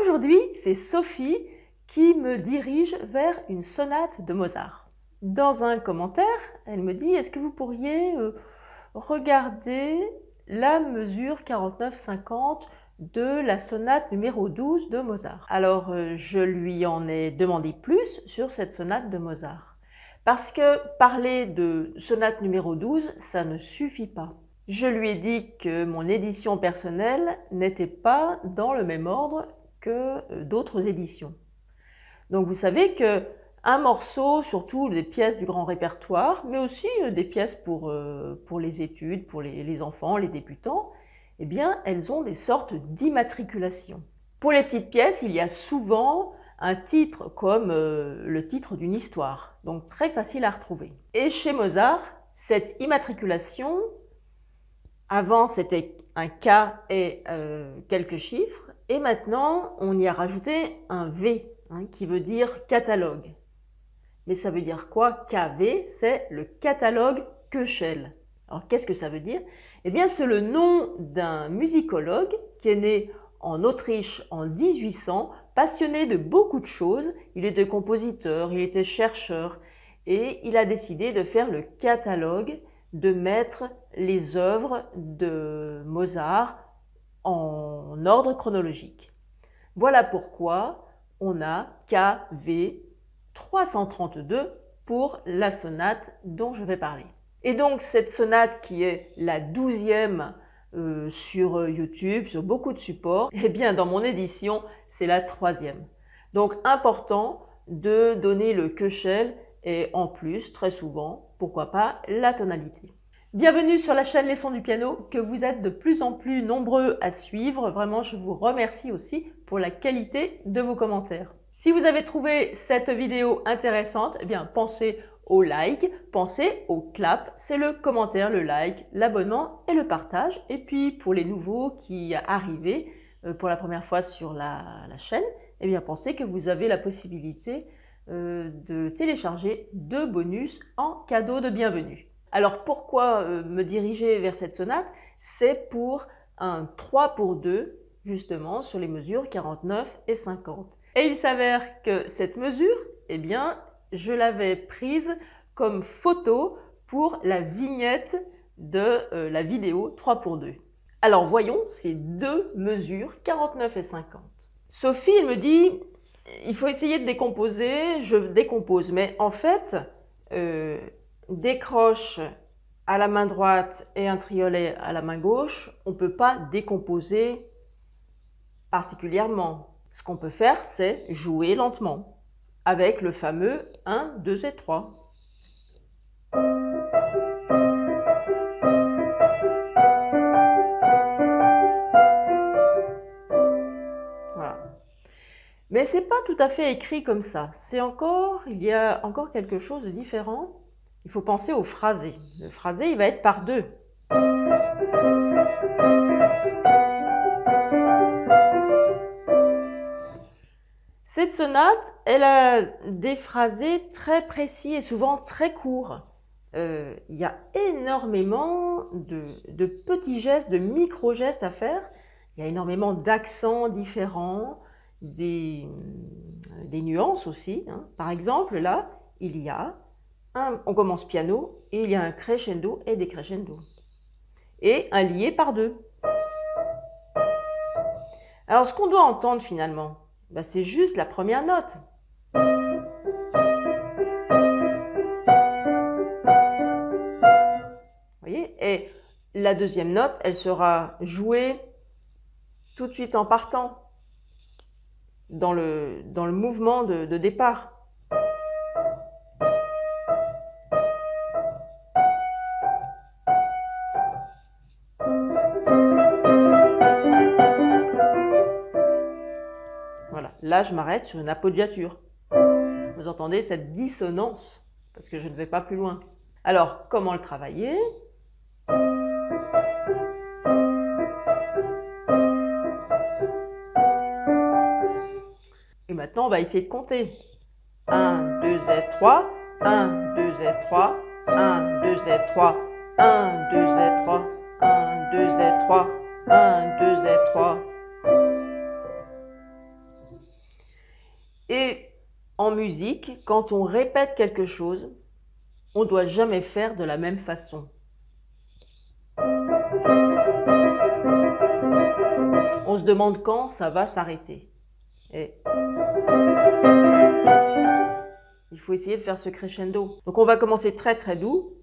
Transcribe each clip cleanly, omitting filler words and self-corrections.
Aujourd'hui, c'est Sophie qui me dirige vers une sonate de Mozart. Dans un commentaire, elle me dit « Est-ce que vous pourriez regarder la mesure 49-50 de la sonate numéro 12 de Mozart ?» Alors, je lui en ai demandé plus sur cette sonate de Mozart. Parce que parler de sonate numéro 12, ça ne suffit pas. Je lui ai dit que mon édition personnelle n'était pas dans le même ordre que d'autres éditions. Donc vous savez qu'un morceau, surtout des pièces du grand répertoire, mais aussi des pièces pour les études, pour les enfants, les débutants, eh bien elles ont des sortes d'immatriculation. Pour les petites pièces, il y a souvent un titre comme le titre d'une histoire, donc très facile à retrouver. Et chez Mozart, cette immatriculation, avant c'était un K et quelques chiffres, et maintenant on y a rajouté un V, qui veut dire catalogue. Mais ça veut dire quoi? KV, c'est le catalogue Köchel. Alors qu'est-ce que ça veut dire? Eh bien c'est le nom d'un musicologue qui est né en Autriche en 1800, passionné de beaucoup de choses. Il était compositeur, il était chercheur et il a décidé de faire le catalogue, de mettre les œuvres de Mozart en ordre chronologique. Voilà pourquoi on a KV 332 pour la sonate dont je vais parler. Et donc cette sonate qui est la 12e sur YouTube, sur beaucoup de supports, eh bien dans mon édition, c'est la 3e. Donc important de donner le Köchel et en plus, très souvent, pourquoi pas, la tonalité. Bienvenue sur la chaîne Les Sons du Piano, que vous êtes de plus en plus nombreux à suivre. Vraiment, je vous remercie aussi pour la qualité de vos commentaires. Si vous avez trouvé cette vidéo intéressante, eh bien pensez au like, pensez au clap, c'est le commentaire, le like, l'abonnement et le partage. Et puis pour les nouveaux qui arrivent pour la première fois sur la chaîne, eh bien pensez que vous avez la possibilité de télécharger 2 bonus en cadeau de bienvenue. Alors pourquoi me diriger vers cette sonate? C'est pour un 3 pour 2 justement sur les mesures 49 et 50. Et il s'avère que cette mesure, eh bien, je l'avais prise comme photo pour la vignette de la vidéo 3 pour 2. Alors voyons ces 2 mesures 49 et 50. Sophie, elle me dit, il faut essayer de décomposer, je décompose, mais en fait, décroche à la main droite et un triolet à la main gauche, on ne peut pas décomposer particulièrement. Ce qu'on peut faire, c'est jouer lentement avec le fameux 1, 2 et 3. Voilà. Mais c'est pas tout à fait écrit comme ça. Il y a encore quelque chose de différent. Il faut penser au phrasé. Le phrasé, il va être par 2. Cette sonate, elle a des phrasés très précis et souvent très courts. Il y a énormément de petits gestes, de micro-gestes à faire. Il y a énormément d'accents différents, des nuances aussi. Par exemple, là, on commence piano et il y a un crescendo et des crescendos. Et un lié par 2. Alors, ce qu'on doit entendre finalement, c'est juste la première note. Vous voyez? Et la deuxième note, elle sera jouée tout de suite en partant, dans le mouvement de départ. Voilà, là je m'arrête sur une appoggiature. Vous entendez cette dissonance, parce que je ne vais pas plus loin. Alors, comment le travailler? Et maintenant, on va essayer de compter. 1, 2 et 3, 1, 2 et 3, 1, 2 et 3, 1, 2 et 3, 1, 2 et 3, 1, 2 et 3. Et en musique, quand on répète quelque chose, on ne doit jamais faire de la même façon. On se demande quand ça va s'arrêter. Et il faut essayer de faire ce crescendo. Donc on va commencer très très doux.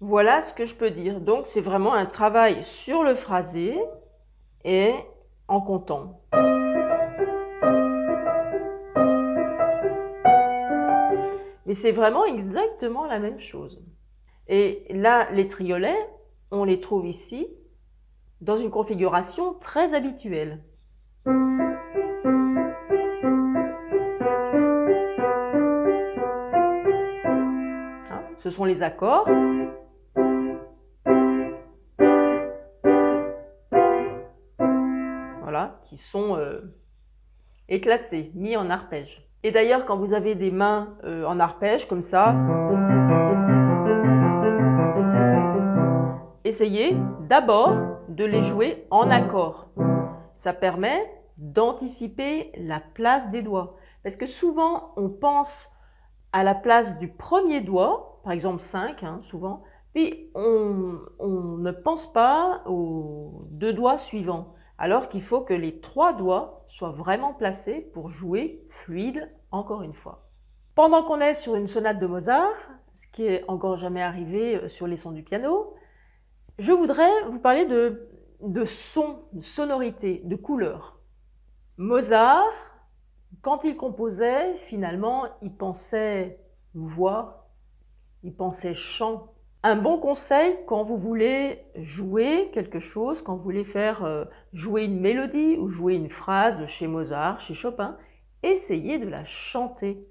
Voilà ce que je peux dire. Donc c'est vraiment un travail sur le phrasé et en comptant. Mais c'est vraiment exactement la même chose. Et là, les triolets, on les trouve ici dans une configuration très habituelle. Hein, ce sont les accords. Voilà, qui sont éclatés, mis en arpège. Et d'ailleurs, quand vous avez des mains en arpège, comme ça, essayez d'abord de les jouer en accord. Ça permet d'anticiper la place des doigts. Parce que souvent, on pense à la place du premier doigt, par exemple 5, hein, souvent, puis on ne pense pas aux 2 doigts suivants. Alors qu'il faut que les 3 doigts soient vraiment placés pour jouer fluide, encore une fois. Pendant qu'on est sur une sonate de Mozart, ce qui est encore jamais arrivé sur les sons du piano, je voudrais vous parler de son, de sonorité, de couleur. Mozart, quand il composait, finalement, il pensait voix, il pensait chant. Un bon conseil quand vous voulez jouer quelque chose, quand vous voulez faire jouer une mélodie ou jouer une phrase chez Mozart, chez Chopin, essayez de la chanter.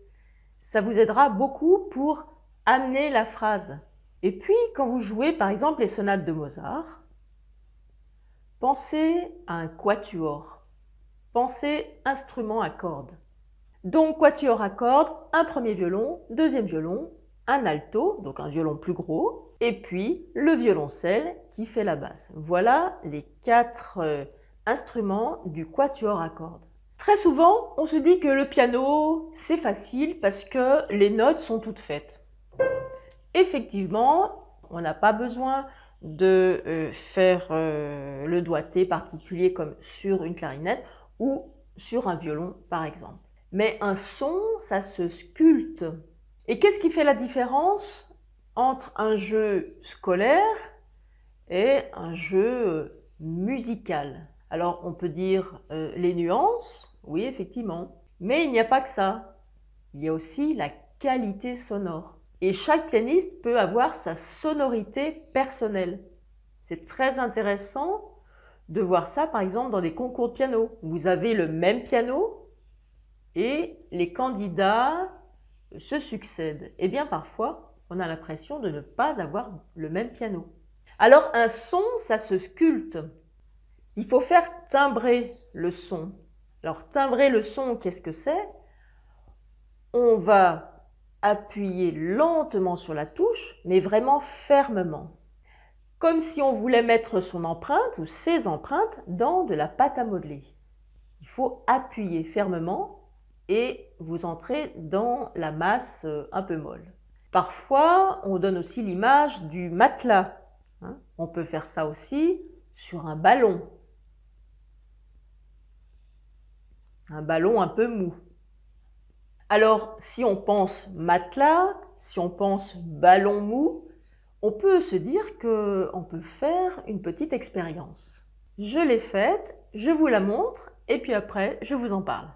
Ça vous aidera beaucoup pour amener la phrase. Et puis, quand vous jouez par exemple les sonates de Mozart, pensez à un quatuor. Pensez instrument à cordes. Donc, quatuor à cordes, un premier violon, deuxième violon, un alto, donc un violon plus gros, et puis le violoncelle qui fait la basse. Voilà les 4 instruments du quatuor à cordes. Très souvent, on se dit que le piano, c'est facile parce que les notes sont toutes faites. Effectivement, on n'a pas besoin de faire le doigté particulier comme sur une clarinette ou sur un violon, par exemple. Mais un son, ça se sculpte. Et qu'est-ce qui fait la différence entre un jeu scolaire et un jeu musical? Alors, on peut dire les nuances, oui, effectivement. Mais il n'y a pas que ça. Il y a aussi la qualité sonore. Et chaque pianiste peut avoir sa sonorité personnelle. C'est très intéressant de voir ça, par exemple, dans des concours de piano. Vous avez le même piano et les candidats se succèdent. Et bien parfois, on a l'impression de ne pas avoir le même piano. Alors un son, ça se sculpte. Il faut faire timbrer le son. Alors timbrer le son, qu'est-ce que c'est? On va appuyer lentement sur la touche, mais vraiment fermement. Comme si on voulait mettre son empreinte ou ses empreintes dans de la pâte à modeler. Il faut appuyer fermement et vous entrez dans la masse un peu molle. Parfois, on donne aussi l'image du matelas. Hein. On peut faire ça aussi sur un ballon. Un ballon un peu mou. Alors, si on pense matelas, si on pense ballon mou, on peut se dire qu'on peut faire une petite expérience. Je l'ai faite, je vous la montre et puis après, je vous en parle.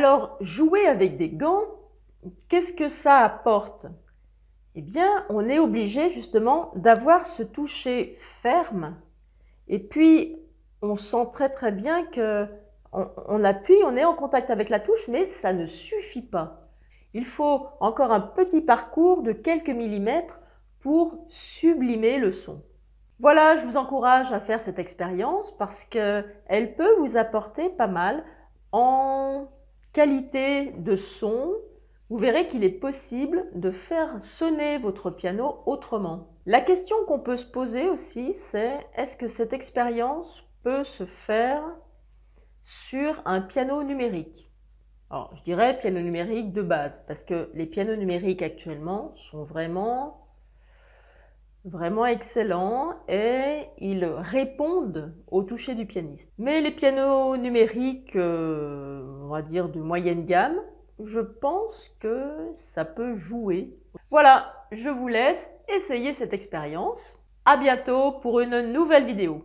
Alors, jouer avec des gants, qu'est-ce que ça apporte? Eh bien, on est obligé justement d'avoir ce toucher ferme et puis on sent très bien que on appuie, on est en contact avec la touche, mais ça ne suffit pas. Il faut encore un petit parcours de quelques millimètres pour sublimer le son. Voilà, je vous encourage à faire cette expérience parce qu'elle peut vous apporter pas mal en qualité de son. Vous verrez qu'il est possible de faire sonner votre piano autrement. La question qu'on peut se poser aussi, c'est est-ce que cette expérience peut se faire sur un piano numérique? Alors, je dirais piano numérique de base, parce que les pianos numériques actuellement sont vraiment excellents et ils répondent au toucher du pianiste. Mais les pianos numériques, on va dire de moyenne gamme, je pense que ça peut jouer. Voilà, je vous laisse essayer cette expérience. À bientôt pour une nouvelle vidéo.